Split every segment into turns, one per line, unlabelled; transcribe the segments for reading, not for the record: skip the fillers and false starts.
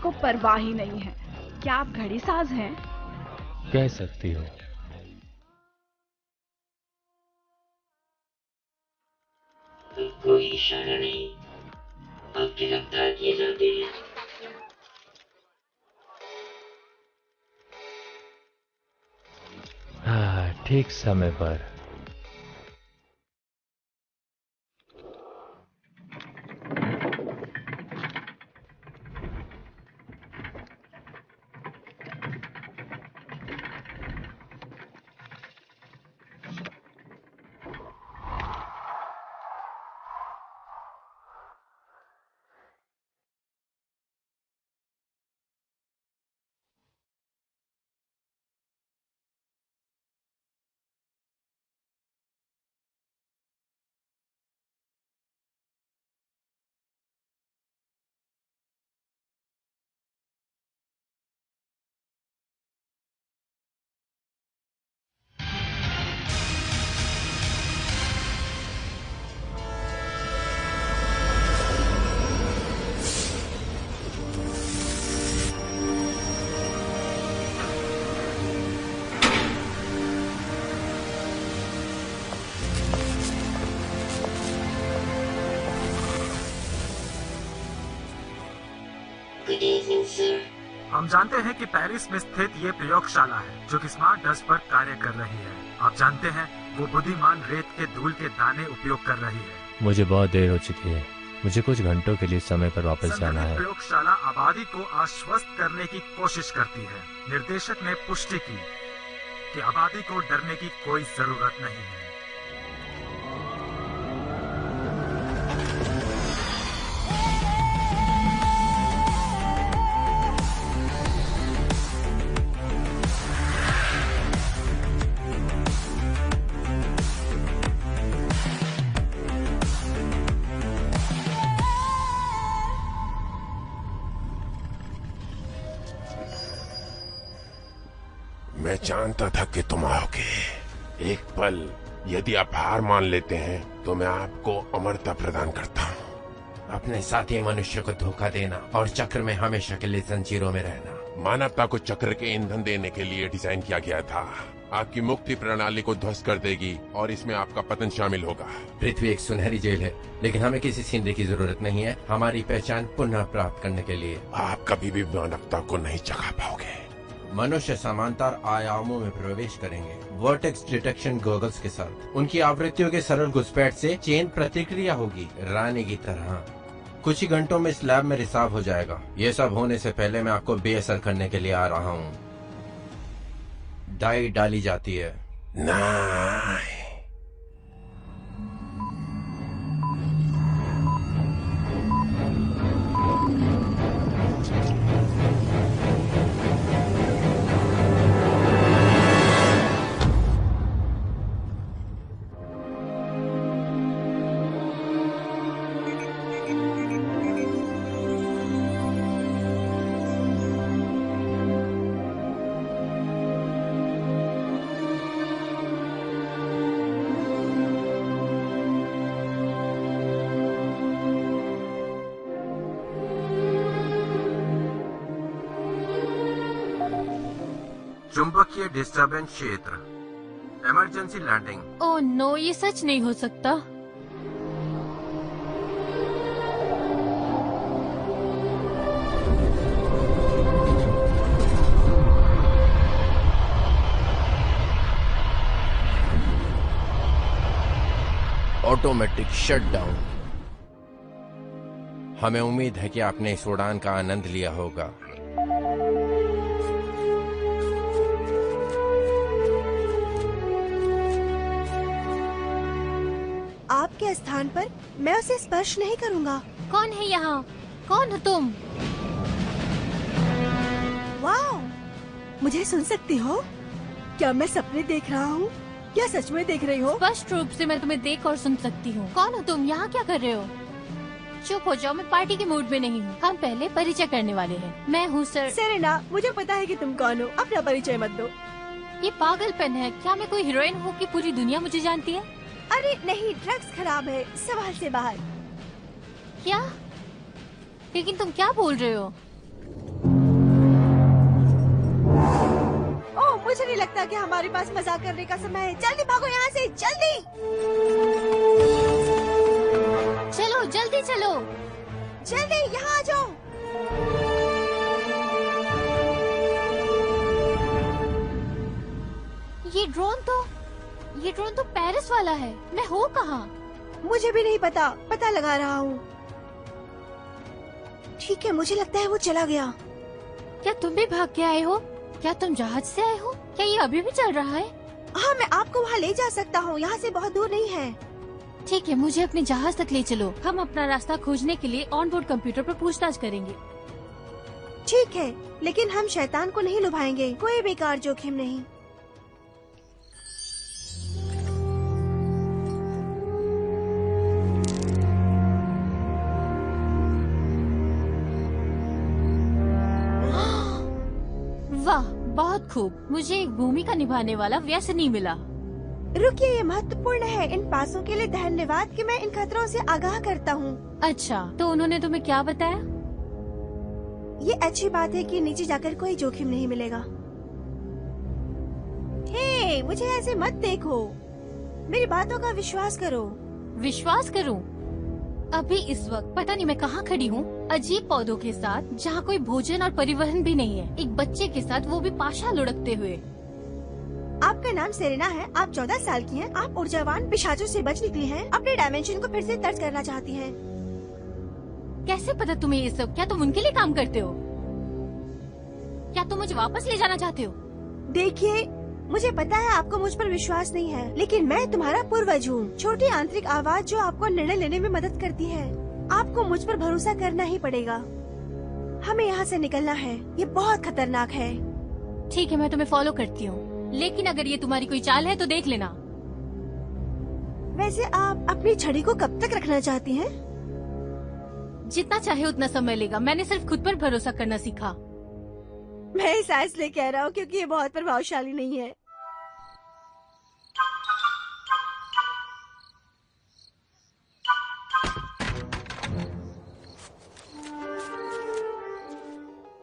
को परवाह ही नहीं है। क्या आप घड़ी साज हैं?
कह सकती हो।
कोई इशारा नहीं, आप गिरफ्तार किए जाते हैं।
हाँ, ठीक समय पर।
हम जानते हैं कि पेरिस में स्थित ये प्रयोगशाला है जो कि स्मार्ट डस्ट पर कार्य कर रही है। आप जानते हैं वो बुद्धिमान रेत के धूल के दाने उपयोग कर रही है।
मुझे बहुत देर हो चुकी है, मुझे कुछ घंटों के लिए समय पर वापस जाना है।
प्रयोगशाला आबादी को आश्वस्त करने की कोशिश करती है। निर्देशक ने पुष्टि की कि आबादी को डरने की कोई जरूरत नहीं है।
मैं जानता था कि तुम आओगे। एक पल यदि आप हार मान लेते हैं तो मैं आपको अमरता प्रदान करता हूँ।
अपने साथी मनुष्य को धोखा देना और चक्र में हमेशा के लिए जंजीरों में रहना।
मानवता को चक्र के ईंधन देने के लिए डिजाइन किया गया था। आपकी मुक्ति प्रणाली को ध्वस्त कर देगी और इसमें आपका पतन शामिल होगा।
पृथ्वी एक सुनहरी जेल है, लेकिन हमें किसी सीनरी की जरूरत नहीं है हमारी पहचान पुनः प्राप्त करने के लिए।
आप कभी भी मानवता को नहीं जगा पाओगे।
मनुष्य समांतर आयामों में प्रवेश करेंगे वर्टेक्स डिटेक्शन गॉगल्स के साथ। उनकी आवृत्तियों के सरल घुसपैठ से चेन प्रतिक्रिया होगी रानी की तरह। कुछ ही घंटों में इस लैब में रिसाव हो जाएगा। ये सब होने से पहले मैं आपको बेअसर करने के लिए आ रहा हूँ। डाई डाली जाती है।
नहीं।
चुंबकीय डिस्टर्बेंस क्षेत्र, इमरजेंसी लैंडिंग।
ओह नो, ये सच नहीं हो सकता।
Automatic shutdown. हमें उम्मीद है कि आपने इस उड़ान का आनंद लिया होगा।
आपके स्थान पर मैं उसे स्पर्श नहीं करूंगा।
कौन है यहाँ? कौन हो तुम?
वाह, मुझे सुन सकती हो? क्या मैं सपने देख रहा हूँ या सच में देख रही हो?
स्पष्ट रूप से मैं तुम्हें देख और सुन सकती हूँ। कौन हो तुम? यहाँ क्या कर रहे हो? चुप हो जाओ, मैं पार्टी के मूड में नहीं हूँ। हम पहले परिचय करने वाले हैं। मैं हूँ सर
सेरेना। मुझे पता है कि तुम कौन हो, अपना परिचय मत दो।
ये पागलपन है। क्या मैं कोई हीरोइन हूँ कि पूरी दुनिया मुझे जानती है?
अरे नहीं, ड्रग्स खराब है, सवाल से बाहर।
क्या? लेकिन तुम क्या बोल रहे हो?
मुझे नहीं लगता कि हमारे पास मजाक करने का समय है। जल्दी भागो यहाँ से, जल्दी।
चलो जल्दी चलो।
जल्दी यहाँ आ जाओ।
ये ड्रोन तो पेरिस वाला है। मैं हूँ कहाँ?
मुझे भी नहीं पता, पता लगा रहा हूँ। ठीक है, मुझे लगता है वो चला गया।
क्या तुम भी भाग के आए हो? क्या तुम जहाज से आए हो? क्या ये अभी भी चल रहा है?
हाँ, मैं आपको वहाँ ले जा सकता हूँ, यहाँ से बहुत दूर नहीं है।
ठीक है, मुझे अपने जहाज तक ले चलो। हम अपना रास्ता खोजने के लिए ऑन बोर्ड कंप्यूटर पर पूछताछ करेंगे।
ठीक है, लेकिन हम शैतान को नहीं लुभाएंगे। कोई बेकार जोखिम नहीं।
वाह, बहुत खूब। मुझे एक भूमिका निभाने वाला व्यसनी मिला।
रुकिए, ये महत्वपूर्ण है। इन पासों के लिए धन्यवाद कि मैं इन खतरों से आगाह करता हूँ।
अच्छा, तो उन्होंने तुम्हें क्या बताया?
ये अच्छी बात है कि नीचे जाकर कोई जोखिम नहीं मिलेगा। हे, मुझे ऐसे मत देखो। मेरी बातों का विश्वास करो।
विश्वास करूं? अभी इस वक्त पता नहीं मैं कहाँ खड़ी हूँ, अजीब पौधों के साथ, जहाँ कोई भोजन और परिवहन भी नहीं है। एक बच्चे के साथ, वो भी पाशा लुढ़कते हुए।
आपका नाम सेरेना है, आप 14 साल की हैं, आप ऊर्जावान पिशाचों से बच निकली हैं, अपने डायमेंशन को फिर से दर्ज करना चाहती हैं।
कैसे पता तुम्हें ये सब? क्या तुम उनके लिए काम करते हो? क्या तुम मुझे वापस ले जाना चाहते हो?
देखिए, मुझे पता है आपको मुझ पर विश्वास नहीं है, लेकिन मैं तुम्हारा पूर्वज हूँ। छोटी आंतरिक आवाज जो आपको निर्णय लेने में मदद करती है। आपको मुझ पर भरोसा करना ही पड़ेगा। हमें यहाँ से निकलना है, ये बहुत खतरनाक है।
ठीक है, मैं तुम्हें फॉलो करती हूँ, लेकिन अगर ये तुम्हारी कोई चाल है तो देख लेना।
वैसे आप अपनी छड़ी को कब तक रखना चाहती हैं?
जितना चाहे उतना समय लेगा। मैंने सिर्फ खुद पर भरोसा करना सीखा।
मैं इस इसलिए कह रहा हूँ क्योंकि ये बहुत प्रभावशाली नहीं है।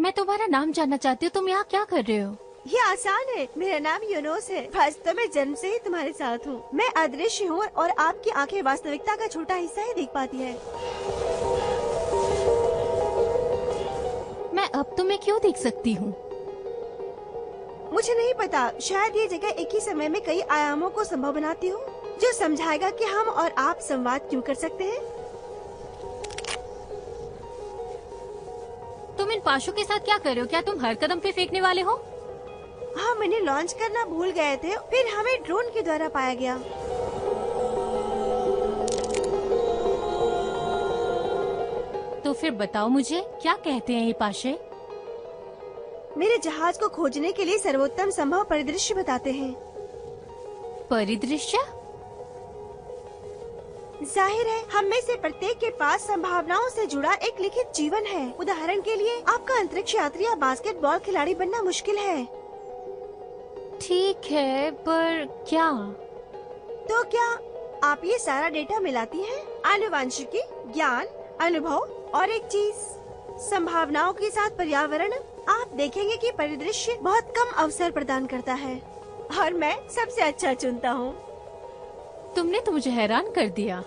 मैं तुम्हारा नाम जानना चाहती हूँ। तुम यहाँ क्या कर रहे हो?
ये आसान है, मेरा नाम यूनुस है। बस तो मैं जन्म से ही तुम्हारे साथ हूँ। मैं अदृश्य हूँ और आपकी आंखें वास्तविकता का छोटा हिस्सा ही देख पाती है।
मैं अब तुम्हें क्यों देख सकती हूँ?
मुझे नहीं पता, शायद ये जगह एक ही समय में कई आयामों को संभव बनाती हो, जो समझाएगा कि हम और आप संवाद क्यों कर सकते हैं।
तुम इन पाशों के साथ क्या कर रहे हो? क्या तुम हर कदम पे फेंकने वाले हो?
हाँ, मैंने लॉन्च करना भूल गए थे, फिर हमें ड्रोन के द्वारा पाया गया।
तो फिर बताओ मुझे, क्या कहते हैं ये पाशे?
मेरे जहाज को खोजने के लिए सर्वोत्तम संभव परिदृश्य बताते हैं।
परिदृश्य?
जाहिर है, हम में से प्रत्येक के पास संभावनाओं से जुड़ा एक लिखित जीवन है। उदाहरण के लिए, आपका अंतरिक्ष यात्री या बास्केटबॉल खिलाड़ी बनना मुश्किल है।
ठीक है, पर क्या?
तो क्या आप ये सारा डेटा मिलाती हैं? आनुवंशिकी, ज्ञान, अनुभव और एक चीज, संभावनाओं के साथ पर्यावरण। आप देखेंगे कि परिदृश्य बहुत कम अवसर प्रदान करता है और मैं सबसे अच्छा चुनता हूँ।
तुमने तो मुझे हैरान कर दिया।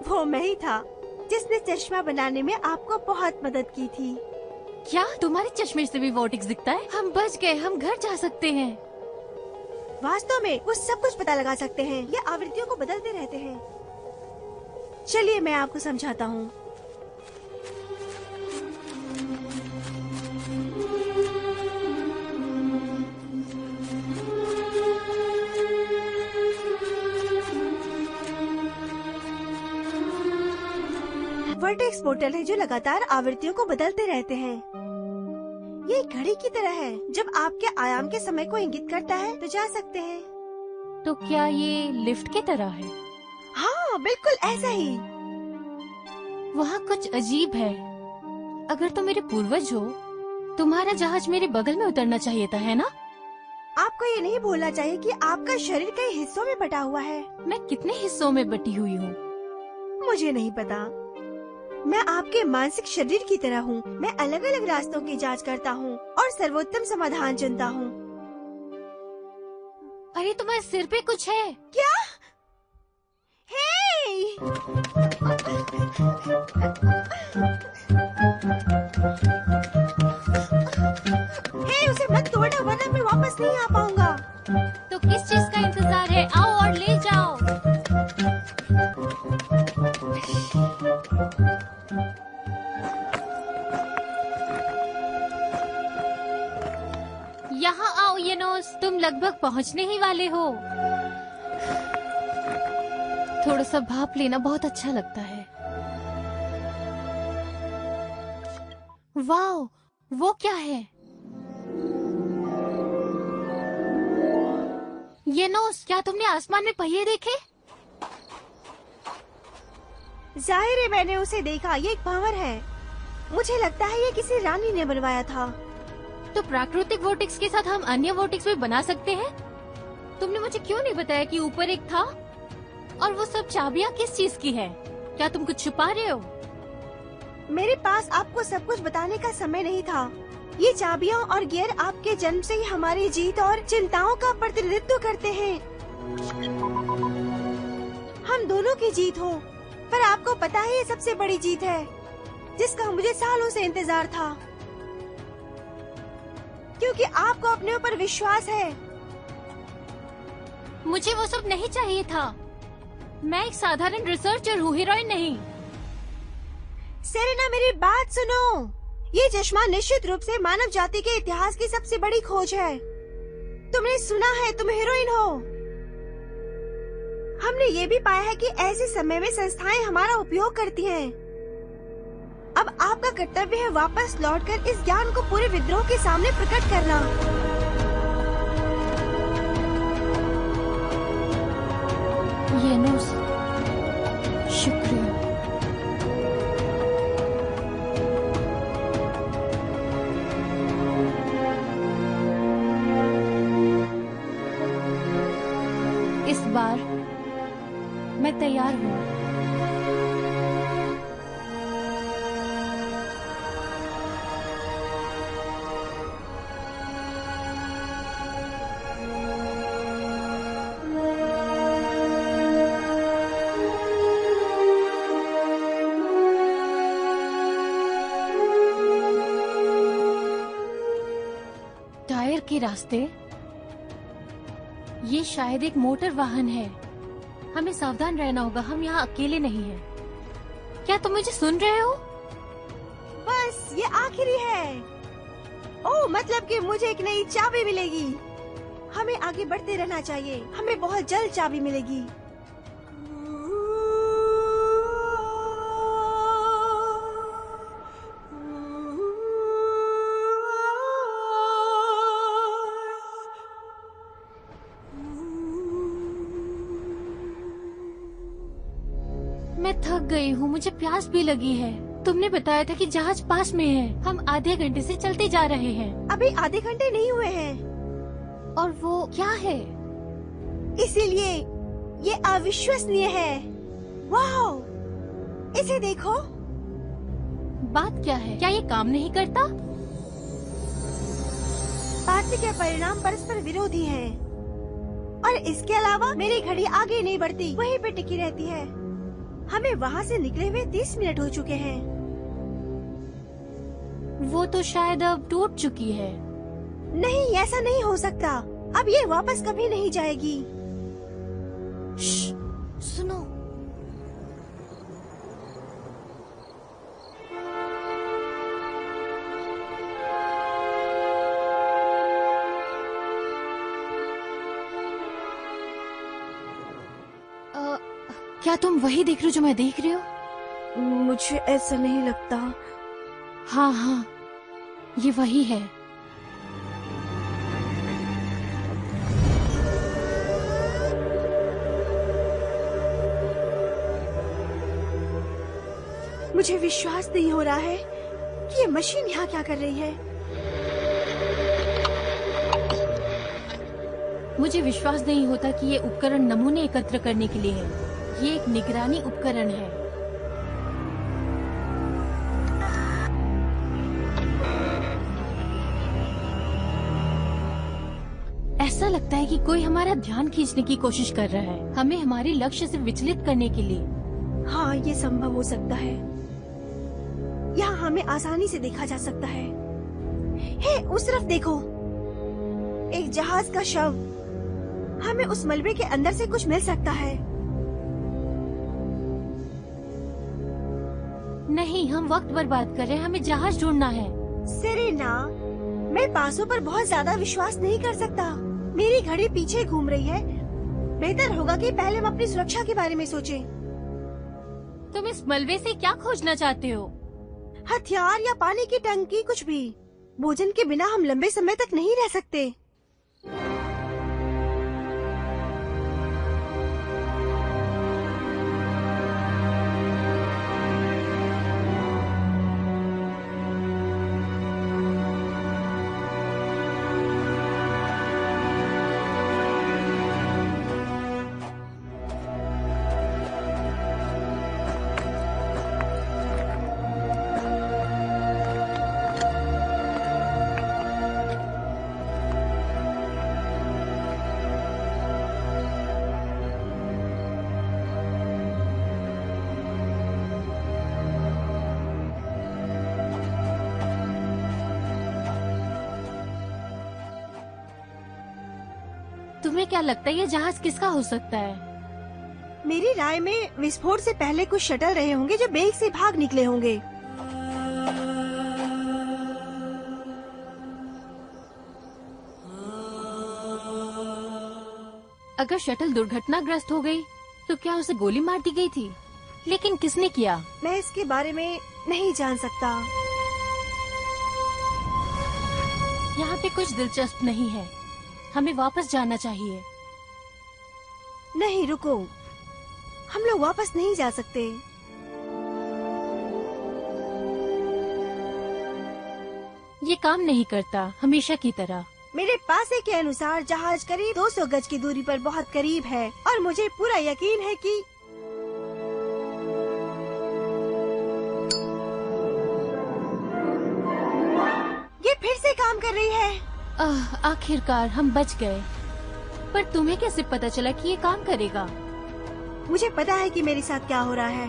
वो मैं ही था जिसने चश्मा बनाने में आपको बहुत मदद की थी।
क्या तुम्हारे चश्मे से भी वोर्टेक्स दिखता है? हम बच गए, हम घर जा सकते हैं।
वास्तव में वो सब कुछ पता लगा सकते हैं। ये आवृत्तियों को बदलते रहते हैं। चलिए मैं आपको समझाता हूँ। वर्टेक्स पोर्टल है जो लगातार आवृत्तियों को बदलते रहते हैं। ये एक घड़ी की तरह है, जब आपके आयाम के समय को इंगित करता है तो जा सकते हैं।
तो क्या ये लिफ्ट की तरह है?
हाँ, बिल्कुल ऐसा ही।
वहाँ कुछ अजीब है। अगर तुम मेरे पूर्वज हो, तुम्हारा जहाज मेरे बगल में उतरना चाहिए था, है ना?
आपको ये नहीं भूलना चाहिए कि आपका शरीर कई हिस्सों में बटा हुआ है।
मैं कितने हिस्सों में बटी हुई हूँ?
मुझे नहीं पता। मैं आपके मानसिक शरीर की तरह हूँ। मैं अलग अलग रास्तों की जांच करता हूँ और सर्वोत्तम समाधान चुनता हूँ।
अरे तुम्हारे सिर पे कुछ है
क्या? हे! हे, उसे मत तोड़ना वरना मैं वापस नहीं आ पाऊंगा।
तो किस चीज का इंतजार है? आओ और ले जाओ। यहाँ आओ येनोस, तुम लगभग पहुँचने ही वाले हो। थोड़ा सा भाप लेना बहुत अच्छा लगता है। वाओ, वो क्या है? येनोस, क्या तुमने आसमान में पहिए देखे?
जाहिर है मैंने उसे देखा, ये एक भंवर है। मुझे लगता है ये किसी रानी ने बनवाया था।
तो प्राकृतिक वोर्टेक्स के साथ हम अन्य वोर्टेक्स भी बना सकते हैं? तुमने मुझे क्यों नहीं बताया कि ऊपर एक था? और वो सब चाबियां किस चीज की है? क्या तुम कुछ छुपा रहे हो?
मेरे पास आपको सब कुछ बताने का समय नहीं था। ये चाबियां और गियर आपके जन्म से ही हमारी जीत और चिंताओं का प्रतिनिधित्व करते हैं। हम दोनों की जीत हो, पर आपको पता है ये सबसे बड़ी जीत है जिसका मुझे सालों से इंतजार था, क्योंकि आपको अपने ऊपर विश्वास है।
मुझे वो सब नहीं चाहिए था। मैं एक साधारण रिसर्चर हूँ, हीरोइन नहीं।
सेरेना, मेरी बात सुनो। ये चश्मा निश्चित रूप से मानव जाति के इतिहास की सबसे बड़ी खोज है। तुमने सुना है, तुम हीरोइन हो। हमने ये भी पाया है कि ऐसे समय में संस्थाएं हमारा उपयोग करती हैं। अब आपका कर्तव्य है वापस लौटकर इस ज्ञान को पूरे विद्रोह के सामने प्रकट करना।
येनोस, शुक्रिया। इस बार मैं तैयार हूँ। टायर के रास्ते? ये शायद एक मोटर वाहन है। हमें सावधान रहना होगा, हम यहाँ अकेले नहीं हैं। क्या तुम मुझे सुन रहे हो?
बस ये आखिरी है। ओह, मतलब कि मुझे एक नई चाबी मिलेगी। हमें आगे बढ़ते रहना चाहिए, हमें बहुत जल्द चाबी मिलेगी।
मैं थक गई हूँ, मुझे प्यास भी लगी है। तुमने बताया था कि जहाज पास में है। हम आधे घंटे से चलते जा रहे हैं।
अभी आधे घंटे नहीं हुए हैं।
और वो क्या है?
इसीलिए ये अविश्वसनीय है। वाओ, इसे देखो।
बात क्या है? क्या ये काम नहीं करता?
बात के परिणाम परस्पर विरोधी हैं। और इसके अलावा मेरी घड़ी आगे नहीं बढ़ती, वहीं पे टिकी रहती है। हमें वहाँ से निकले हुए 30 मिनट हो चुके हैं।
वो तो शायद अब टूट चुकी है।
नहीं, ऐसा नहीं हो सकता। अब ये वापस कभी नहीं जाएगी।
सुनो, क्या तुम वही देख रहे हो जो मैं देख रही हूँ?
मुझे ऐसा नहीं लगता।
हाँ हाँ, ये वही है।
मुझे विश्वास नहीं हो रहा है कि ये मशीन यहाँ क्या कर रही है।
मुझे विश्वास नहीं होता कि ये उपकरण नमूने एकत्र करने के लिए है। ये एक निगरानी उपकरण है। ऐसा लगता है कि कोई हमारा ध्यान खींचने की कोशिश कर रहा है, हमें हमारे लक्ष्य से विचलित करने के लिए।
हाँ, ये संभव हो सकता है। यहाँ हमें आसानी से देखा जा सकता है। हे, उस तरफ देखो, एक जहाज का शव। हमें उस मलबे के अंदर से कुछ मिल सकता है।
नहीं, हम वक्त बर्बाद कर रहे हैं, हमें जहाज ढूंढना है।
सेरेना, मैं पासों पर बहुत ज्यादा विश्वास नहीं कर सकता। मेरी घड़ी पीछे घूम रही है। बेहतर होगा कि पहले हम अपनी सुरक्षा के बारे में सोचें।
तुम इस मलबे से क्या खोजना चाहते हो?
हथियार या पानी की टंकी, कुछ भी। भोजन के बिना हम लंबे समय तक नहीं रह सकते।
तुम्हें क्या लगता है ये जहाज किसका हो सकता है?
मेरी राय में विस्फोट से पहले कुछ शटल रहे होंगे जो बेग से भाग निकले होंगे।
अगर शटल दुर्घटनाग्रस्त हो गई तो क्या उसे गोली मार दी गई थी? लेकिन किसने किया?
मैं इसके बारे में नहीं जान सकता।
यहाँ पे कुछ दिलचस्प नहीं है, हमें वापस जाना चाहिए।
नहीं, रुको, हम लोग वापस नहीं जा सकते।
ये काम नहीं करता, हमेशा की तरह।
मेरे पासे के अनुसार जहाज करीब 200 गज की दूरी पर बहुत करीब है और मुझे पूरा यकीन है कि ये फिर से काम कर रही है।
आखिरकार हम बच गए। पर तुम्हें कैसे पता चला कि ये काम करेगा?
मुझे पता है कि मेरे साथ क्या हो रहा है।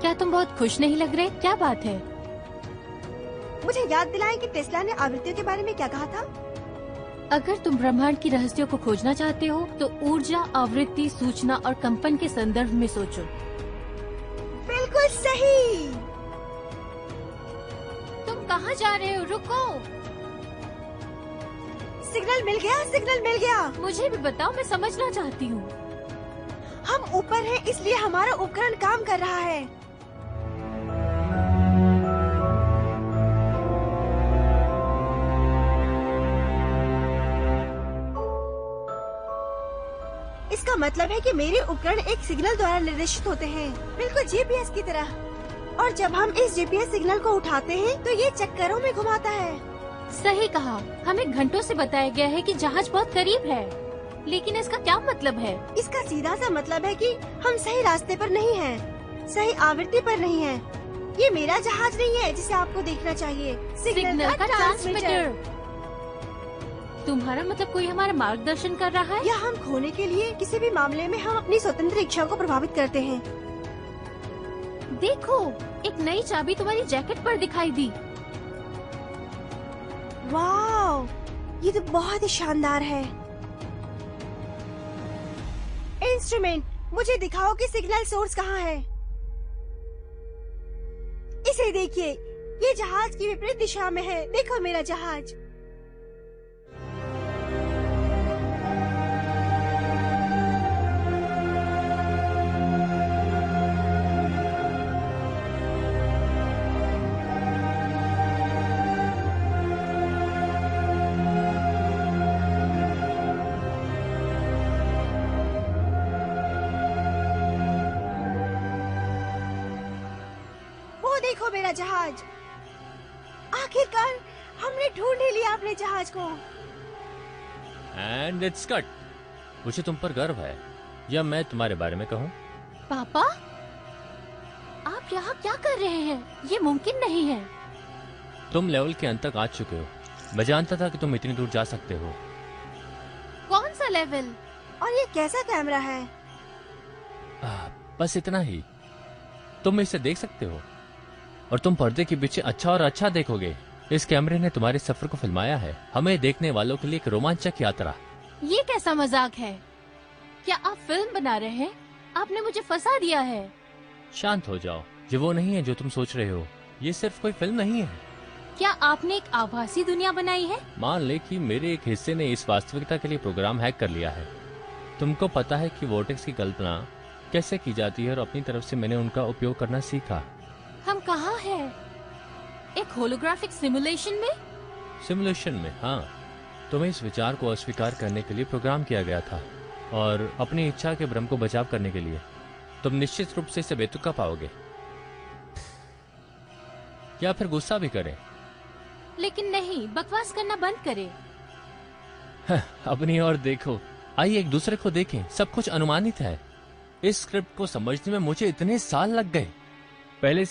क्या तुम बहुत खुश नहीं लग रहे? क्या बात है?
मुझे याद दिलाएं कि टेस्ला ने आवृत्तियों के बारे में क्या कहा था।
अगर तुम ब्रह्मांड की रहस्यों को खोजना चाहते हो तो ऊर्जा, आवृत्ति, सूचना और कंपन के संदर्भ में सोचो।
बिल्कुल सही।
तुम कहाँ जा रहे हो? रुको।
सिग्नल मिल गया, सिग्नल मिल गया।
मुझे भी बताओ, मैं समझना चाहती हूँ।
हम ऊपर हैं, इसलिए हमारा उपकरण काम कर रहा है। इसका मतलब है कि मेरे उपकरण एक सिग्नल द्वारा निर्देशित होते हैं, बिल्कुल जीपीएस की तरह। और जब हम इस जीपीएस सिग्नल को उठाते हैं तो ये चक्करों में घुमाता है।
सही कहा। हमें घंटों से बताया गया है कि जहाज बहुत करीब है, लेकिन इसका क्या मतलब है?
इसका सीधा सा मतलब है कि हम सही रास्ते पर नहीं हैं, सही आवृत्ति पर नहीं हैं। ये मेरा जहाज नहीं है जिसे आपको देखना चाहिए।
सिग्नल का ट्रांसमीटर। तुम्हारा मतलब कोई हमारा मार्गदर्शन कर रहा है?
या हम खोने के लिए किसी भी मामले में हम अपनी स्वतंत्र इच्छा को प्रभावित करते हैं।
देखो, एक नई चाबी तुम्हारी जैकेट पर दिखाई दी।
वाह, ये तो बहुत ही शानदार है। इंस्ट्रूमेंट, मुझे दिखाओ कि सिग्नल सोर्स कहाँ है। इसे देखिए, ये जहाज की विपरीत दिशा में है। देखो मेरा जहाज। देखो मेरा जहाज। आखिरकार हमने ढूंढ ही लिया अपने जहाज को।
And it's cut. मुझे तुम पर गर्व है, या मैं तुम्हारे बारे में कहूँ?
पापा, आप यहाँ क्या कर रहे हैं? ये मुमकिन नहीं है।
तुम लेवल के अंत तक आ चुके हो। मैं जानता था कि तुम इतनी दूर जा सकते हो।
लेवल।
और ये कैसा कैमरा है?
बस इतना ही। तुम इसे देख सकते हो और तुम पर्दे के पीछे अच्छा और अच्छा देखोगे। इस कैमरे ने तुम्हारे सफर को फिल्माया है, हमें देखने वालों के लिए एक रोमांचक यात्रा।
ये कैसा मजाक है? क्या आप फिल्म बना रहे हैं? आपने मुझे फंसा दिया है।
शांत हो जाओ, ये वो नहीं है जो तुम सोच रहे हो। ये सिर्फ कोई फिल्म नहीं है।
क्या आपने एक आभासी दुनिया बनाई है?
मान ले कि मेरे एक हिस्से ने इस वास्तविकता के लिए प्रोग्राम हैक कर लिया है। तुमको पता है कि वोर्टेक्स की कल्पना कैसे की जाती है और अपनी तरफ से मैंने उनका उपयोग करना सीखा।
हम कहाँ हैं? एक होलोग्राफिक सिमुलेशन में?
सिमुलेशन में, हाँ। तुम्हें इस विचार को अस्वीकार करने के लिए प्रोग्राम किया गया था और अपनी इच्छा के भ्रम को बचाव करने के लिए। तुम निश्चित रूप से इसे बेतुका पाओगे या फिर गुस्सा भी करें।
लेकिन नहीं, बकवास करना बंद करें।
अपनी ओर देखो, आइए एक दूसरे को देखें। सब कुछ अनुमानित है। इस स्क्रिप्ट को समझने में मुझे इतने साल लग गए। पहले